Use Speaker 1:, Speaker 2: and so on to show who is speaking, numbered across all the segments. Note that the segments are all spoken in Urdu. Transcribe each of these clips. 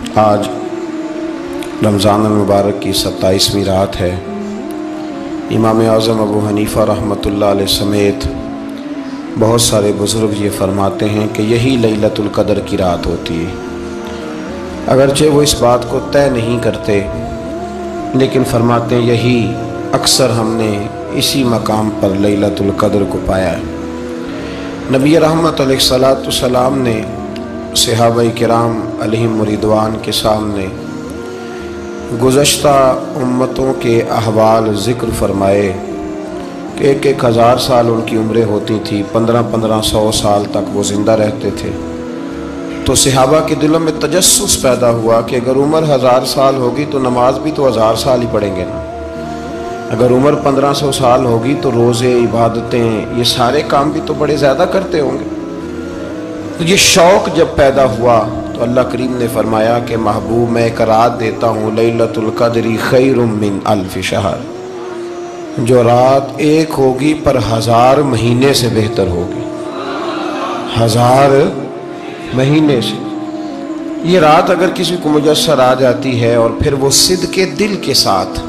Speaker 1: آج رمضان المبارک کی 27ویں رات ہے۔ امام اعظم ابو حنیفہ رحمۃ اللہ علیہ سمیت بہت سارے بزرگ یہ فرماتے ہیں کہ یہی لیلۃ القدر کی رات ہوتی ہے۔ اگرچہ وہ اس بات کو طے نہیں کرتے، لیکن فرماتے ہیں یہی اکثر ہم نے اسی مقام پر لیلۃ القدر کو پایا ہے۔ نبی رحمت علیہ الصلاۃ والسلام نے صحابہ کرام علیہم رضوان کے سامنے گزشتہ امتوں کے احوال ذکر فرمائے کہ 1,000 سال ان کی عمریں ہوتی تھی، 1500 سال تک وہ زندہ رہتے تھے۔ تو صحابہ کے دلوں میں تجسس پیدا ہوا کہ اگر عمر 1000 سال ہوگی تو نماز بھی تو 1000 سال ہی پڑھیں گے نا، اگر عمر 1500 سال ہوگی تو روزے، عبادتیں، یہ سارے کام بھی تو بڑے زیادہ کرتے ہوں گے۔ تو یہ شوق جب پیدا ہوا تو اللہ کریم نے فرمایا کہ محبوب میں ایک رات دیتا ہوں، لیلۃ القدر خیر من الف شہر، جو رات ایک ہوگی پر 1000 مہینے سے بہتر ہوگی، 1000 مہینے سے۔ یہ رات اگر کسی کو میسر آ جاتی ہے اور پھر وہ صدق دل کے ساتھ،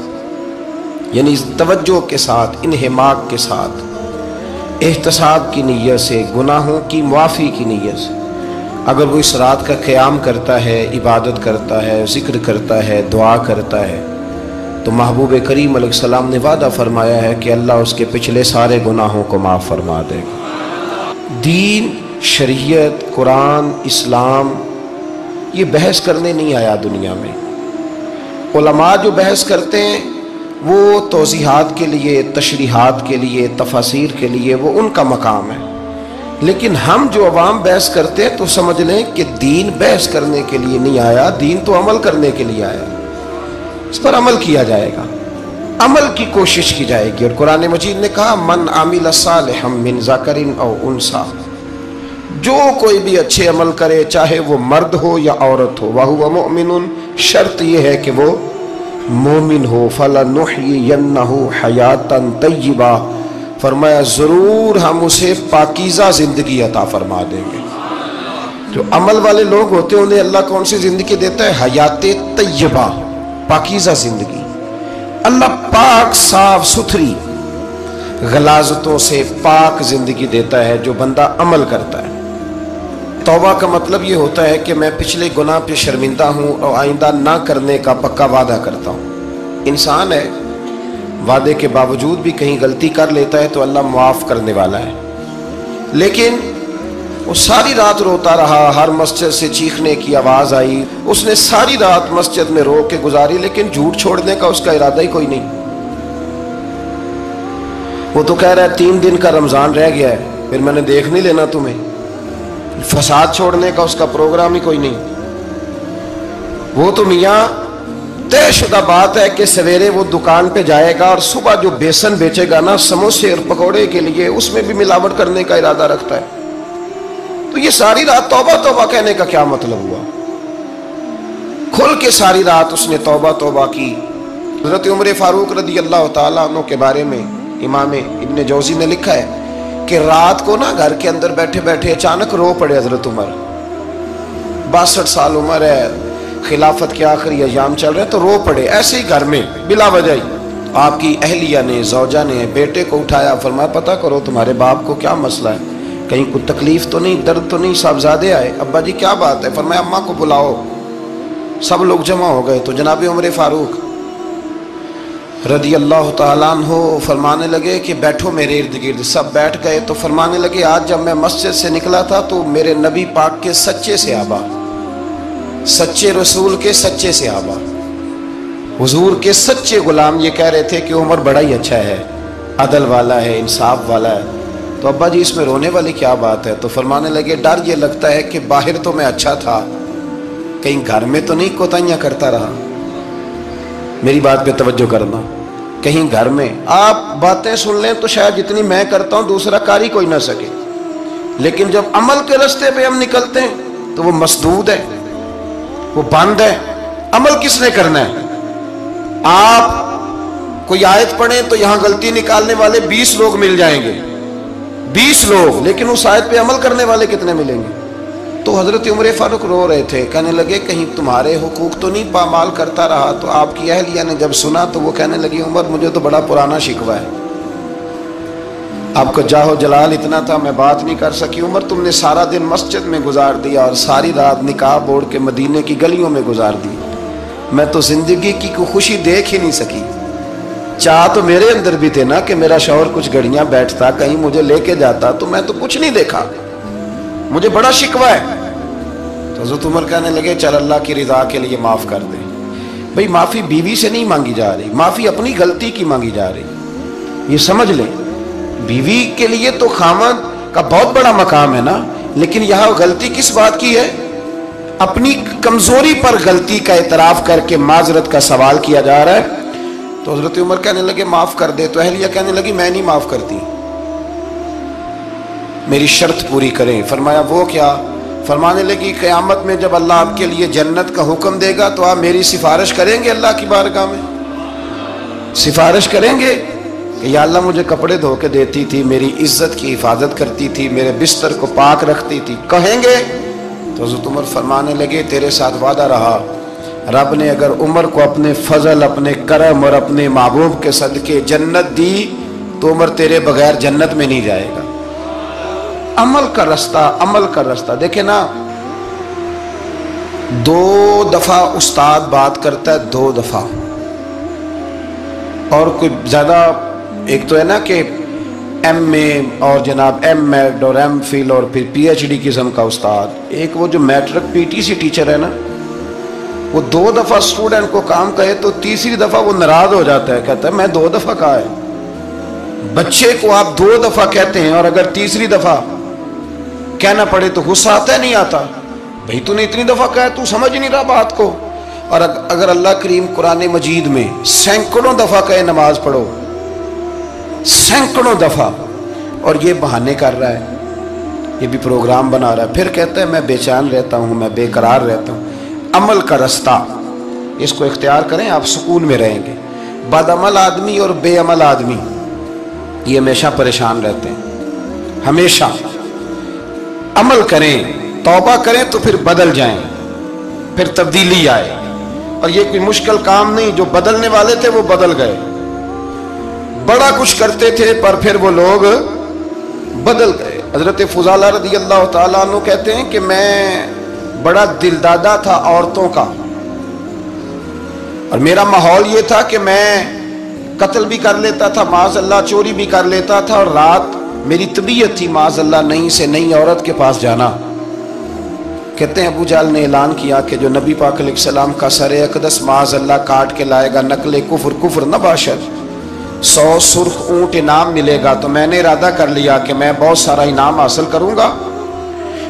Speaker 1: یعنی توجہ کے ساتھ، انہماک کے ساتھ، احتساب کی نیت سے، گناہوں کی معافی کی نیت سے اگر وہ اس رات کا قیام کرتا ہے، عبادت کرتا ہے، ذکر کرتا ہے، دعا کرتا ہے، تو محبوب کریم علیہ السلام نے وعدہ فرمایا ہے کہ اللہ اس کے پچھلے سارے گناہوں کو معاف فرما دے گا۔ دین، شریعت، قرآن، اسلام یہ بحث کرنے نہیں آیا دنیا میں۔ علماء جو بحث کرتے ہیں وہ توضیحات کے لیے، تشریحات کے لیے، تفاسیر کے لیے، وہ ان کا مقام ہے، لیکن ہم جو عوام بحث کرتے ہیں تو سمجھ لیں کہ دین بحث کرنے کے لیے نہیں آیا، دین تو عمل کرنے کے لیے آیا، اس پر عمل کیا جائے گا، عمل کی کوشش کی جائے گی۔ اور قرآن مجید نے کہا من عمل صالحا من ذکر او انثی، جو کوئی بھی اچھے عمل کرے چاہے وہ مرد ہو یا عورت ہو، وَهُوَ مُؤْمِنٌ، شرط یہ ہے کہ وہ مومن ہو، فَلَنُحْيِيَنَّهُ حَيَاةً طَيِّبَةً، فرمایا ضرور ہم اسے پاکیزہ زندگی عطا فرما دیں گے۔ جو عمل والے لوگ ہوتے ہیں انہیں اللہ کون سی زندگی دیتا ہے؟ حیات طیبہ، پاکیزہ زندگی۔ اللہ پاک، صاف ستھری، غلاظتوں سے پاک زندگی دیتا ہے جو بندہ عمل کرتا ہے۔ توبہ کا مطلب یہ ہوتا ہے کہ میں پچھلے گناہ پہ شرمندہ ہوں اور آئندہ نہ کرنے کا پکا وعدہ کرتا ہوں۔ انسان ہے، وعدے کے باوجود بھی کہیں غلطی کر لیتا ہے تو اللہ معاف کرنے والا ہے، لیکن وہ ساری رات روتا رہا، ہر مسجد سے چیخنے کی آواز آئی، اس نے ساری رات مسجد میں رو کے گزاری، لیکن جھوٹ چھوڑنے کا اس کا ارادہ ہی کوئی نہیں۔ وہ تو کہہ رہا ہے 3 دن کا رمضان رہ گیا ہے، پھر میں نے دیکھ نہیں لینا تمہیں۔ فساد چھوڑنے کا اس کا پروگرام ہی کوئی نہیں۔ وہ تو میاں طے شدہ بات ہے کہ سویرے وہ دکان پہ جائے گا اور صبح جو بیسن بیچے گا نا سموسے اور پکوڑے کے لیے، اس میں بھی ملاوٹ کرنے کا ارادہ رکھتا ہے۔ تو یہ ساری رات توبہ توبہ کہنے کا کیا مطلب ہوا؟ کھل کے ساری رات اس نے توبہ توبہ کی۔ حضرت عمر فاروق رضی اللہ تعالیٰ عنہ کے بارے میں امام ابن جوزی نے لکھا ہے کہ رات کو نا گھر کے اندر بیٹھے بیٹھے اچانک رو پڑے حضرت عمر، 62 سال عمر ہے، خلافت کے آخری ایام چل رہے تو رو پڑے ایسے ہی گھر میں بلا وجہ ہی۔ آپ کی اہلیہ نے، زوجہ نے بیٹے کو اٹھایا، فرمایا پتہ کرو تمہارے باپ کو کیا مسئلہ ہے، کہیں کوئی تکلیف تو نہیں، درد تو نہیں، صاحبزادے آئے؟ ابا جی کیا بات ہے؟ فرمایا اماں کو بلاؤ۔ سب لوگ جمع ہو گئے تو جناب عمر فاروق رضی اللہ تعالیٰ عنہ فرمانے لگے کہ بیٹھو میرے ارد گرد۔ سب بیٹھ گئے تو فرمانے لگے آج جب میں مسجد سے نکلا تھا تو میرے نبی پاک کے سچے صحابہ، سچے رسول کے سچے صحابہ، حضور کے سچے غلام یہ کہہ رہے تھے کہ عمر بڑا ہی اچھا ہے، عدل والا ہے، انصاف والا ہے۔ تو ابا جی اس میں رونے والی کیا بات ہے؟ تو فرمانے لگے ڈر یہ لگتا ہے کہ باہر تو میں اچھا تھا، کہیں گھر میں تو نہیں کوتاہیاں کرتا رہا۔ میری بات پہ توجہ کرنا، کہیں گھر میں آپ باتیں سن لیں تو شاید جتنی میں کرتا ہوں دوسرا کر ہی کوئی نہ سکے، لیکن جب عمل کے راستے پہ ہم نکلتے ہیں تو وہ مسدود ہے، وہ بند ہے۔ عمل کس نے کرنا ہے؟ آپ کوئی آیت پڑھیں تو یہاں غلطی نکالنے والے 20 لوگ مل جائیں گے، 20 لوگ، لیکن اس آیت پہ عمل کرنے والے کتنے ملیں گے؟ تو حضرت عمر فاروق رو رہے تھے، کہنے لگے کہیں تمہارے حقوق تو نہیں پامال کرتا رہا؟ تو آپ کی اہلیہ نے جب سنا تو وہ کہنے لگی عمر مجھے تو بڑا پرانا شکوہ ہے، آپ کا جاہ و جلال اتنا تھا میں بات نہیں کر سکی۔ عمر تم نے سارا دن مسجد میں گزار دیا اور ساری رات نقاب اوڑھ کے مدینے کی گلیوں میں گزار دی، میں تو زندگی کی کوئی خوشی دیکھ ہی نہیں سکی۔ چاہ تو میرے اندر بھی تھے نا کہ میرا شوہر کچھ گھڑیاں بیٹھتا، کہیں مجھے لے کے جاتا، تو میں تو کچھ نہیں دیکھا، مجھے بڑا شکوہ ہے۔ تو حضرت عمر کہنے لگے چل اللہ کی رضا کے لیے معاف کر دے۔ بھئی معافی بیوی سے نہیں مانگی جا رہی، معافی اپنی غلطی کی مانگی جا رہی، یہ سمجھ لیں۔ بیوی کے لیے تو خاوند کا بہت بڑا مقام ہے نا، لیکن یہاں غلطی کس بات کی ہے؟ اپنی کمزوری پر غلطی کا اعتراف کر کے معذرت کا سوال کیا جا رہا ہے۔ تو حضرت عمر کہنے لگے معاف کر دے، تو اہلیہ کہنے لگی میں نہیں معاف کرتی، میری شرط پوری کریں۔ فرمایا وہ کیا؟ فرمانے لگی قیامت میں جب اللہ آپ کے لیے جنت کا حکم دے گا تو آپ میری سفارش کریں گے اللہ کی بارگاہ میں؟ سفارش کریں گے کہ یا اللہ مجھے کپڑے دھو کے دیتی تھی، میری عزت کی حفاظت کرتی تھی، میرے بستر کو پاک رکھتی تھی، کہیں گے؟ تو حضرت عمر فرمانے لگے تیرے ساتھ وعدہ رہا، رب نے اگر عمر کو اپنے فضل، اپنے کرم اور اپنے محبوب کے صدقے جنت دی تو عمر تیرے بغیر جنت میں نہیں جائے گا۔ عمل کا رستہ، عمل کا رستہ دیکھیں نا، 2 دفعہ استاد بات کرتا ہے، 2 دفعہ، اور کوئی زیادہ، ایک تو ہے نا کہ ایم اے اور جناب ایم ایڈ اور ایم فل اور پھر پی ایچ ڈی قسم کا استاد، ایک وہ جو matric P T C teacher ہے نا، وہ 2 دفعہ اسٹوڈنٹ کو کام کہے تو تیسری دفعہ وہ ناراض ہو جاتا ہے، کہتا ہے میں 2 دفعہ کہا ہے۔ بچے کو آپ 2 دفعہ کہتے ہیں اور اگر تیسری دفعہ کہنا پڑے تو غصہ آتا ہے نہیں آتا؟ بھئی تو نے اتنی دفعہ کہا تو سمجھ نہیں رہا بات کو۔ اور اگر اللہ کریم قرآن مجید میں سینکڑوں دفعہ کہے نماز پڑھو، سینکڑوں دفعہ، اور یہ بہانے کر رہا ہے، یہ بھی پروگرام بنا رہا ہے، پھر کہتا ہے میں بے چین رہتا ہوں، میں بے قرار رہتا ہوں۔ عمل کا رستہ اس کو اختیار کریں، آپ سکون میں رہیں گے۔ بد عمل آدمی اور بے عمل آدمی یہ ہمیشہ پریشان رہتے ہیں، ہمیشہ۔ عمل کریں، توبہ کریں تو پھر بدل جائیں، پھر تبدیلی آئے، اور یہ کوئی مشکل کام نہیں، جو بدلنے والے تھے وہ بدل گئے، بڑا کچھ کرتے تھے پر پھر وہ لوگ بدل گئے۔ حضرت فضالہ رضی اللہ تعالیٰ عنہ کہتے ہیں کہ میں بڑا دلدادہ تھا عورتوں کا، اور میرا ماحول یہ تھا کہ میں قتل بھی کر لیتا تھا، معاذ اللہ چوری بھی کر لیتا تھا، اور رات میری طبیعت تھی معاذ اللہ نئی سے نئی عورت کے پاس جانا۔ کہتے ہیں ابو جہل نے اعلان کیا کہ جو نبی پاک علیہ السلام کا سر اقدس معاذ اللہ کاٹ کے لائے گا، نقل کفر کفر نہ باشد، 100 سرخ اونٹ انعام ملے گا۔ تو میں نے ارادہ کر لیا کہ میں بہت سارا انعام حاصل کروں گا۔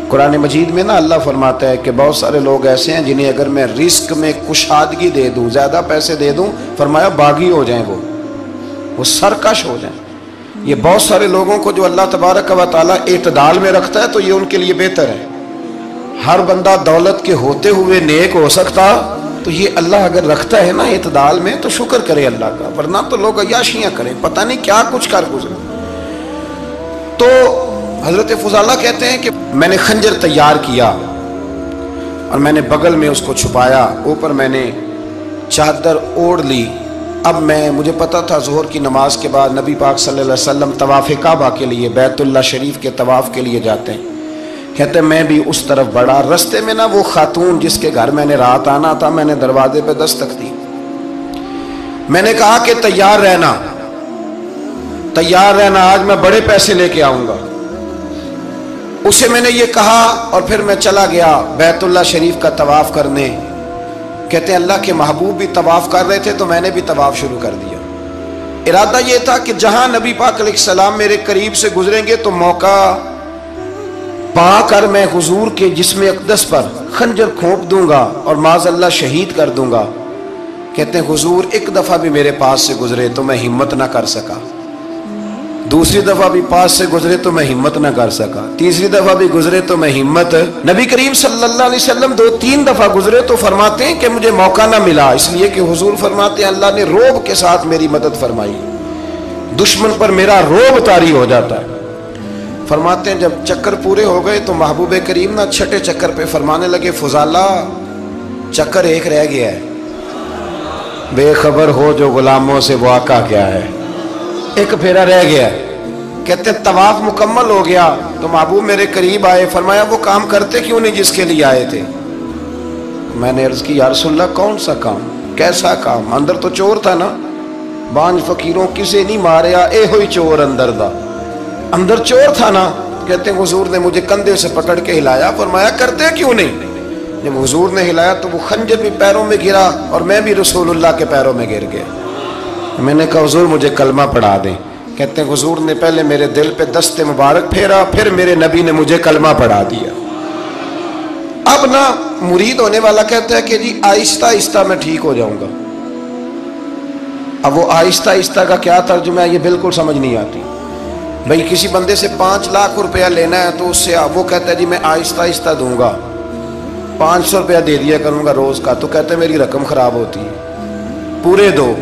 Speaker 1: قرآن مجید میں نا اللہ فرماتا ہے کہ بہت سارے لوگ ایسے ہیں جنہیں اگر میں رزق میں کشادگی دے دوں، زیادہ پیسے دے دوں، فرمایا باغی ہو جائیں، وہ سرکش ہو جائیں۔ یہ بہت سارے لوگوں کو جو اللہ تبارک و تعالیٰ اعتدال میں رکھتا ہے تو یہ ان کے لیے بہتر ہے۔ ہر بندہ دولت کے ہوتے ہوئے نیک ہو سکتا، تو یہ اللہ اگر رکھتا ہے نا اعتدال میں تو شکر کرے اللہ کا، ورنہ تو لوگ عیاشیاں کریں، پتہ نہیں کیا کچھ کر گزرے۔ تو حضرت فضالہ کہتے ہیں کہ میں نے خنجر تیار کیا اور میں نے بغل میں اس کو چھپایا، اوپر میں نے چادر اوڑھ لی۔ اب مجھے پتا تھا ظہر کی نماز کے بعد نبی پاک صلی اللہ علیہ وسلم طواف کعبہ کے لیے، بیت اللہ شریف کے طواف کے لیے جاتے ہیں۔ کہتے ہیں میں بھی اس طرف بڑھا، رستے میں نا وہ خاتون جس کے گھر میں نے رات آنا تھا، میں نے دروازے پہ دستک دی، میں نے کہا کہ تیار رہنا، تیار رہنا، آج میں بڑے پیسے لے کے آؤں گا۔ اسے میں نے یہ کہا اور پھر میں چلا گیا بیت اللہ شریف کا طواف کرنے۔ کہتے ہیں اللہ کے محبوب بھی طواف کر رہے تھے تو میں نے بھی طواف شروع کر دیا۔ ارادہ یہ تھا کہ جہاں نبی پاک علیہ السلام میرے قریب سے گزریں گے تو موقع پا کر میں حضور کے جسم اقدس پر خنجر کھونپ دوں گا اور معاذ اللہ شہید کر دوں گا۔ کہتے ہیں حضور ایک دفعہ بھی میرے پاس سے گزرے تو میں ہمت نہ کر سکا، دوسری دفعہ بھی پاس سے گزرے تو میں ہمت نہ کر سکا، تیسری دفعہ بھی گزرے تو میں ہمت، نبی کریم صلی اللہ علیہ وسلم 2-3 دفعہ گزرے تو فرماتے ہیں کہ مجھے موقع نہ ملا، اس لیے کہ حضور فرماتے ہیں اللہ نے روب کے ساتھ میری مدد فرمائی، دشمن پر میرا روب طاری ہو جاتا ہے۔ فرماتے ہیں جب چکر پورے ہو گئے تو محبوب کریم نا چھٹے چکر پہ فرمانے لگے فضالہ چکر ایک رہ گیا ہے، بے خبر ہو جو غلاموں سے وہ آقا کیا ہے، ایک پھیرا رہ گیا ہے۔ کہتے ہیں طواف مکمل ہو گیا تو محبوب میرے قریب آئے، فرمایا وہ کام کرتے کیوں نہیں جس کے لیے آئے تھے؟ میں نے عرض کی یا رسول اللہ کون سا کام، کیسا کام؟ اندر تو چور تھا نا، بانج فقیروں کسے نہیں ماریا اے ہوئی چور اندر دا، اندر چور تھا نا۔ کہتے ہیں حضور نے مجھے کندھے سے پکڑ کے ہلایا، فرمایا کرتے کیوں نہیں؟ جب حضور نے ہلایا تو وہ خنجر بھی پیروں میں گرا اور میں بھی رسول اللہ کے پیروں میں گر گیا۔ میں نے کہا حضور مجھے کلمہ پڑھا دیں۔ کہتے ہیں حضور نے پہلے میرے دل پہ دست مبارک پھیرا، پھر میرے نبی نے مجھے کلمہ پڑھا دیا۔ اب نا مرید ہونے والا کہتا ہے کہ جی آہستہ آہستہ میں ٹھیک ہو جاؤں گا۔ اب وہ آہستہ آہستہ کا کیا ترجمہ ہے یہ بالکل سمجھ نہیں آتی۔ بھئی کسی بندے سے 5 لاکھ روپیہ لینا ہے تو اس سے وہ کہتا ہے جی میں آہستہ آہستہ دوں گا، 500 روپیہ دے دیا کروں گا روز کا، تو کہتے ہیں میری رقم خراب ہوتی ہے، پورے دو۔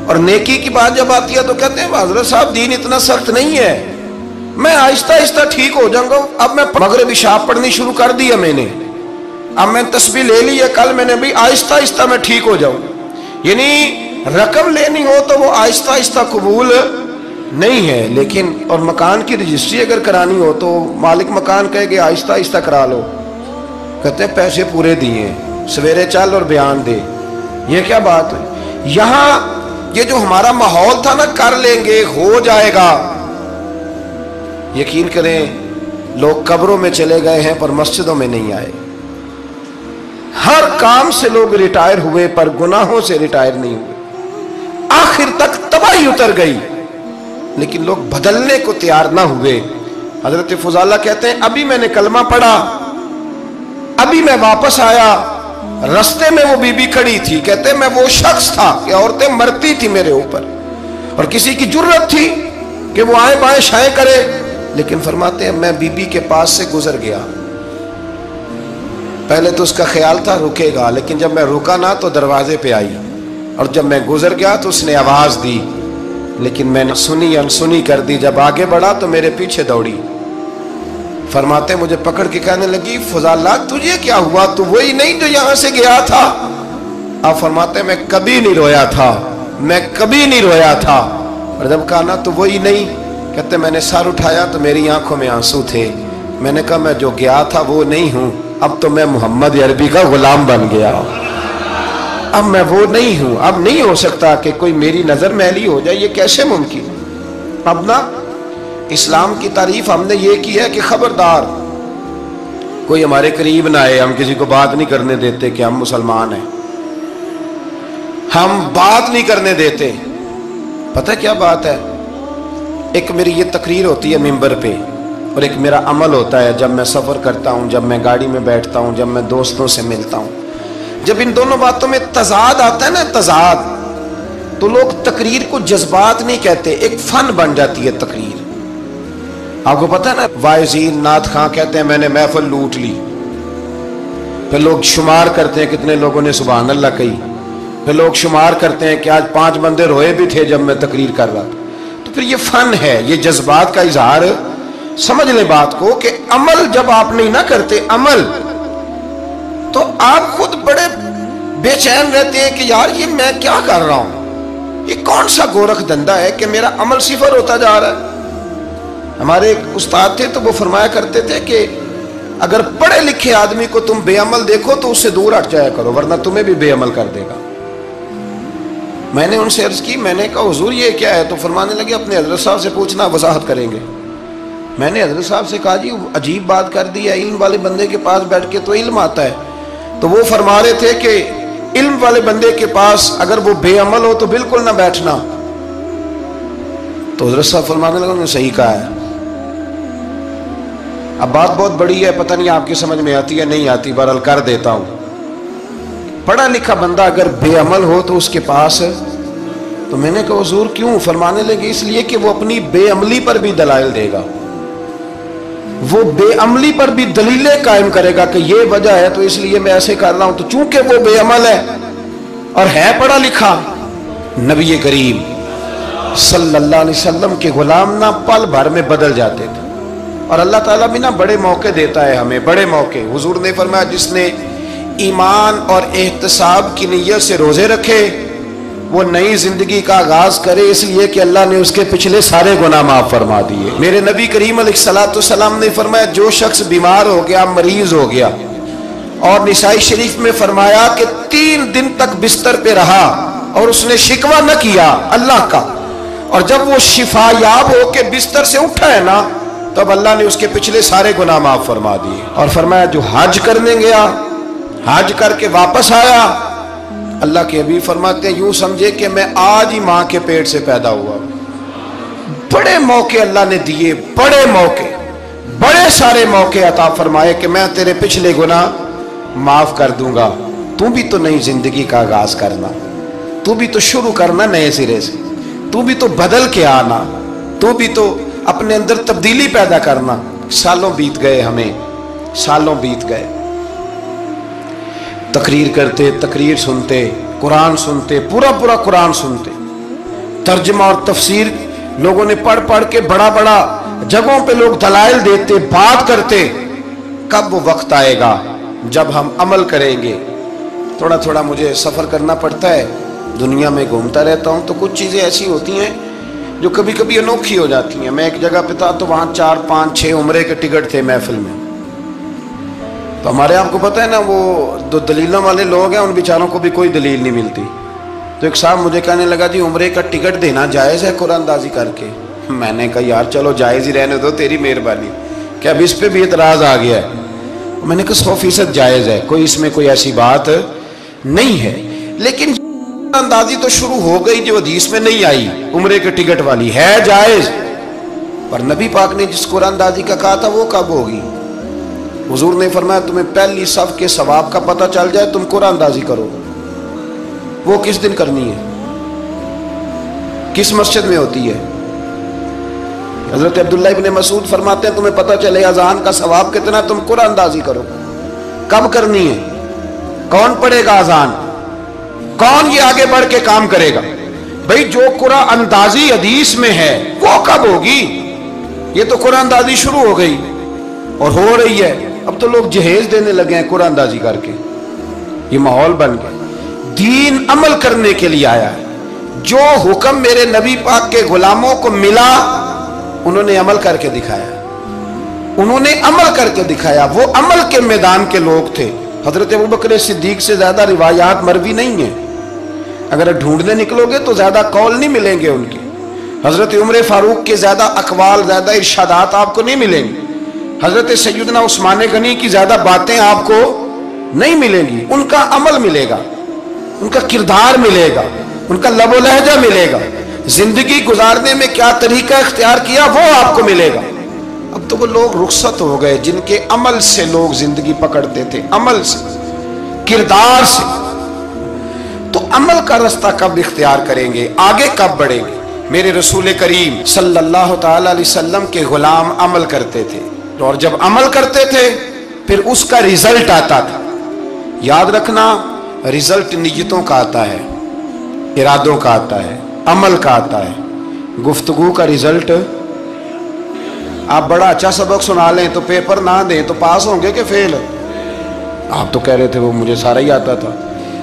Speaker 1: اور نیکی کی بات جب آتی ہے تو کہتے ہیں حضرت صاحب دین اتنا سخت نہیں ہے، میں آہستہ آہستہ ٹھیک ہو جاؤں گا۔ اب میں مغرب عشاء پڑھنی شروع کر دیا میں نے، اب میں تسبیح لے لی ہے، کل میں نے بھی آہستہ آہستہ میں ٹھیک ہو جاؤں۔ یعنی رقم لینی ہو تو وہ آہستہ آہستہ قبول نہیں ہے، لیکن اور مکان کی رجسٹری اگر کرانی ہو تو مالک مکان کہے کہ آہستہ آہستہ کرا لو، کہتے ہیں پیسے پورے دیے، سویرے چل اور بیان دے۔ یہ کیا بات ہے؟ یہاں یہ جو ہمارا ماحول تھا نا کر لیں گے ہو جائے گا، یقین کریں لوگ قبروں میں چلے گئے ہیں پر مسجدوں میں نہیں آئے۔ ہر کام سے لوگ ریٹائر ہوئے پر گناہوں سے ریٹائر نہیں ہوئے، آخر تک تباہی اتر گئی لیکن لوگ بدلنے کو تیار نہ ہوئے۔ حضرت فضالہ کہتے ہیں ابھی میں نے کلمہ پڑھا، ابھی میں واپس آیا، رستے میں وہ بی بی کھڑی تھی، کہتے ہیں میں وہ شخص تھا کہ عورتیں مرتی تھی میرے اوپر اور کسی کی جرت تھی کہ وہ آئیں بائیں شائیں کرے، لیکن فرماتے ہیں میں بی بی کے پاس سے گزر گیا۔ پہلے تو اس کا خیال تھا رکے گا، لیکن جب میں رکا نہ تو دروازے پہ آئی، اور جب میں گزر گیا تو اس نے آواز دی، لیکن میں نے سنی انسنی کر دی۔ جب آگے بڑھا تو میرے پیچھے دوڑی۔ فرماتے مجھے پکڑ کے کہنے لگی فضالہ تجھے کیا ہوا، تو وہی نہیں جو یہاں سے گیا تھا؟ آپ فرماتے میں کبھی نہیں رویا تھا، میں کبھی نہیں رویا تھا۔ اور جب کہا نا تو وہی نہیں، کہتے میں نے سر اٹھایا تو میری آنکھوں میں آنسو تھے۔ میں نے کہا میں جو گیا تھا وہ نہیں ہوں، اب تو میں محمد عربی کا غلام بن گیا، اب میں وہ نہیں ہوں، اب نہیں ہو سکتا کہ کوئی میری نظر میلی ہو جائے، یہ کیسے ممکن؟ اب نا اسلام کی تعریف ہم نے یہ کی ہے کہ خبردار کوئی ہمارے قریب نہ آئے، ہم کسی کو بات نہیں کرنے دیتے کہ ہم مسلمان ہیں، ہم بات نہیں کرنے دیتے۔ پتہ کیا بات ہے؟ ایک میری یہ تقریر ہوتی ہے ممبر پہ، اور ایک میرا عمل ہوتا ہے جب میں سفر کرتا ہوں، جب میں گاڑی میں بیٹھتا ہوں، جب میں دوستوں سے ملتا ہوں۔ جب ان دونوں باتوں میں تضاد آتا ہے نا، تضاد، تو لوگ تقریر کو جذبات نہیں کہتے، ایک فن بن جاتی ہے تقریر۔ آپ کو پتہ ہے نا وائزین نعت خواں کہتے ہیں میں نے محفل لوٹ لی، پھر لوگ شمار کرتے ہیں کتنے لوگوں نے سبحان اللہ کہی، پھر لوگ شمار کرتے ہیں کہ آج 5 بندے روئے بھی تھے جب میں تقریر کر رہا تھا۔ تو پھر یہ فن ہے، یہ جذبات کا اظہار۔ سمجھ لیں بات کو کہ عمل جب آپ نہیں نہ کرتے عمل، تو آپ خود بڑے بے چین رہتے ہیں کہ یار یہ میں کیا کر رہا ہوں، یہ کون سا گورکھ دھندا ہے کہ میرا عمل صفر ہوتا جا رہا ہے۔ ہمارے ایک استاد تھے تو وہ فرمایا کرتے تھے کہ اگر پڑھے لکھے آدمی کو تم بے عمل دیکھو تو اس سے دور ہٹ جایا کرو ورنہ تمہیں بھی بے عمل کر دے گا۔ میں نے ان سے عرض کی، میں نے کہا حضور یہ کیا ہے؟ تو فرمانے لگے اپنے حضرت صاحب سے پوچھنا، وضاحت کریں گے۔ میں نے حضرت صاحب سے کہا جی عجیب بات کر دی ہے، علم والے بندے کے پاس بیٹھ کے تو علم آتا ہے۔ تو وہ فرما رہے تھے کہ علم والے بندے کے پاس اگر وہ بے عمل ہو تو بالکل نہ بیٹھنا۔ تو حضرت صاحب فرمانے لگے انہوں نے صحیح کہا ہے۔ اب بات بہت بڑی ہے، پتہ نہیں آپ کی سمجھ میں آتی ہے نہیں آتی، بہرحال کر دیتا ہوں۔ پڑھا لکھا بندہ اگر بے عمل ہو تو اس کے پاس، تو میں نے کہا حضور کیوں؟ فرمانے لگے اس لیے کہ وہ اپنی بے عملی پر بھی دلائل دے گا، وہ بے عملی پر بھی دلیلیں قائم کرے گا کہ یہ وجہ ہے تو اس لیے میں ایسے کر رہا ہوں۔ تو چونکہ وہ بے عمل ہے اور ہے پڑھا لکھا، نبی کریم صلی اللہ علیہ وسلم کے غلام نہ پل بھر میں بدل جاتے تھے۔ اور اللہ تعالیٰ بھی نا بڑے موقع دیتا ہے ہمیں، بڑے موقع۔ حضور نے فرمایا جس نے ایمان اور احتساب کی نیت سے روزے رکھے وہ نئی زندگی کا آغاز کرے، اس لیے کہ اللہ نے اس کے پچھلے سارے گناہ معاف فرما دیے۔ میرے نبی کریم علیہ الصلوۃ والسلام نے فرمایا جو شخص بیمار ہو گیا، مریض ہو گیا، اور نسائی شریف میں فرمایا کہ 3 دن تک بستر پہ رہا اور اس نے شکوہ نہ کیا اللہ کا، اور جب وہ شفا یاب ہو کے بستر سے اٹھا ہے نا، تب اللہ نے اس کے پچھلے سارے گناہ معاف فرما دیے۔ اور فرمایا جو حج کرنے گیا، حج کر کے واپس آیا، اللہ کے حبیب فرماتے ہیں یوں سمجھے کہ میں آج ہی ماں کے پیٹ سے پیدا ہوا۔ بڑے موقع اللہ نے دیے، بڑے موقع، بڑے سارے موقع عطا فرمائے کہ میں تیرے پچھلے گناہ معاف کر دوں گا، تو بھی تو نئی زندگی کا آغاز کرنا، تو بھی تو شروع کرنا نئے سرے سے، تو بھی تو بدل کے آنا، تو بھی تو اپنے اندر تبدیلی پیدا کرنا۔ سالوں بیت گئے، ہمیں سالوں بیت گئے، تقریر کرتے، تقریر سنتے، قرآن سنتے، پورا پورا قرآن سنتے، ترجمہ اور تفسیر لوگوں نے پڑھ پڑھ کے بڑا بڑا جگہوں پہ لوگ دلائل دیتے، بات کرتے۔ کب وہ وقت آئے گا جب ہم عمل کریں گے؟ تھوڑا تھوڑا مجھے سفر کرنا پڑتا ہے، دنیا میں گھومتا رہتا ہوں، تو کچھ چیزیں ایسی ہوتی ہیں جو کبھی کبھی انوکھی ہو جاتی ہیں۔ میں ایک جگہ پہ تھا تو وہاں 4 5 6 عمرے کے ٹکٹ تھے محفل میں، تو ہمارے آپ کو پتہ ہے نا وہ جو دلیلوں والے لوگ ہیں ان بیچاروں کو بھی کوئی دلیل نہیں ملتی۔ تو ایک صاحب مجھے کہنے لگا جی عمرے کا ٹکٹ دینا جائز ہے قرآن اندازی کر کے؟ میں نے کہا یار چلو جائز ہی رہنے دو، تیری مہربانی، کہ اب اس پہ بھی اعتراض آ گیا ہے۔ میں نے کہا 100% جائز ہے، کوئی اس میں کوئی ایسی بات نہیں ہے، لیکن اندازی تو شروع ہو گئی جو حدیث میں نہیں آئی، عمرے کے ٹکٹ والی ہے جائز، پر نبی پاک نے جس قرآن اندازی کا کہا تھا وہ کب ہوگی؟ حضور نے فرمایا تمہیں پہلی صف کے ثواب کا پتہ چل جائے تم قرآن اندازی کرو، وہ کس دن کرنی ہے، کس مسجد میں ہوتی ہے؟ حضرت عبداللہ ابن مسعود فرماتے ہیں تمہیں پتہ چلے اذان کا ثواب کتنا، تم قرآن اندازی کرو۔ کب کرنی ہے؟ کون پڑھے گا اذان؟ کون یہ آگے بڑھ کے کام کرے گا؟ بھئی جو قرآن اندازی حدیث میں ہے وہ کب ہوگی؟ یہ تو قرآن اندازی شروع ہو گئی اور ہو رہی ہے، اب تو لوگ جہیز دینے لگے ہیں قرآن اندازی کر کے، یہ ماحول بن گیا۔ دین عمل کرنے کے لیے آیا ہے، جو حکم میرے نبی پاک کے غلاموں کو ملا انہوں نے عمل کر کے دکھایا، انہوں نے عمل کر کے دکھایا، وہ عمل کے میدان کے لوگ تھے۔ حضرت ابوبکر صدیق سے زیادہ روایات مروی نہیں ہیں، اگر ڈھونڈنے نکلو گے تو زیادہ قول نہیں ملیں گے ان کے۔ حضرت عمر فاروق کے زیادہ اقوال، زیادہ ارشادات آپ کو نہیں ملیں گے۔ حضرت سیدنا عثمان غنی کی زیادہ باتیں آپ کو نہیں ملیں گی، ان کا عمل ملے گا، ان کا کردار ملے گا، ان کا لب و لہجہ ملے گا، زندگی گزارنے میں کیا طریقہ اختیار کیا وہ آپ کو ملے گا۔ اب تو وہ لوگ رخصت ہو گئے جن کے عمل سے لوگ زندگی پکڑتے تھے، عمل سے، کردار سے۔ تو عمل کا رستہ کب اختیار کریں گے، آگے کب بڑھیں گے؟ میرے رسول کریم صلی اللہ تعالی علیہ وسلم کے غلام عمل کرتے تھے، اور جب عمل کرتے تھے پھر اس کا رزلٹ آتا تھا۔ یاد رکھنا رزلٹ نیتوں کا آتا ہے، ارادوں کا آتا ہے، عمل کا آتا ہے۔ گفتگو کا رزلٹ، آپ بڑا اچھا سبق سنا لیں تو پیپر نہ دیں تو پاس ہوں گے کہ فیل؟ آپ تو کہہ رہے تھے وہ مجھے سارا ہی آتا تھا۔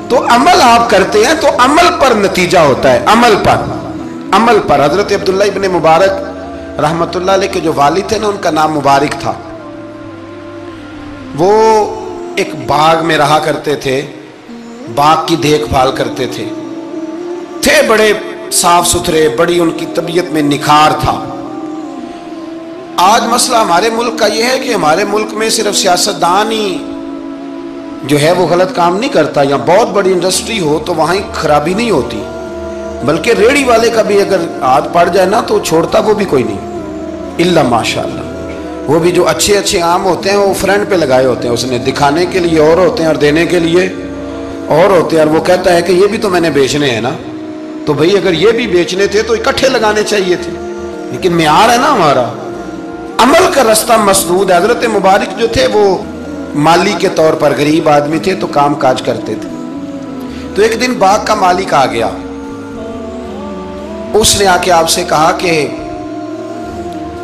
Speaker 1: تو عمل آپ کرتے ہیں تو عمل پر نتیجہ ہوتا ہے، عمل پر، عمل پر۔ حضرت عبداللہ ابن مبارک رحمت اللہ علیہ کے جو والد تھے نا ان کا نام مبارک تھا، وہ ایک باغ میں رہا کرتے تھے، باغ کی دیکھ بھال کرتے تھے بڑے صاف ستھرے، بڑی ان کی طبیعت میں نکھار تھا۔ آج مسئلہ ہمارے ملک کا یہ ہے کہ ہمارے ملک میں صرف سیاستدان ہی جو ہے وہ غلط کام نہیں کرتا، یا بہت بڑی انڈسٹری ہو تو وہاں ہی خرابی نہیں ہوتی، بلکہ ریڑھی والے کا بھی اگر ہاتھ پڑ جائے نا تو چھوڑتا وہ بھی کوئی نہیں، الا ماشاءاللہ۔ وہ بھی جو اچھے اچھے آم ہوتے ہیں وہ فرنٹ پہ لگائے ہوتے ہیں، اس نے دکھانے کے لیے اور ہوتے ہیں اور دینے کے لیے اور ہوتے ہیں، اور وہ کہتا ہے کہ یہ بھی تو میں نے بیچنے ہیں نا، تو بھئی اگر یہ بھی بیچنے تھے تو اکٹھے لگانے چاہیے تھے، لیکن معیار ہے نا ہمارا، عمل کا رستہ مسدود ہے۔ حضرت مبارک جو تھے وہ مالی کے طور پر غریب آدمی تھے تو کام کاج کرتے تھے۔ تو ایک دن باغ کا مالک آ گیا، اس نے آ کے آپ سے کہا کہ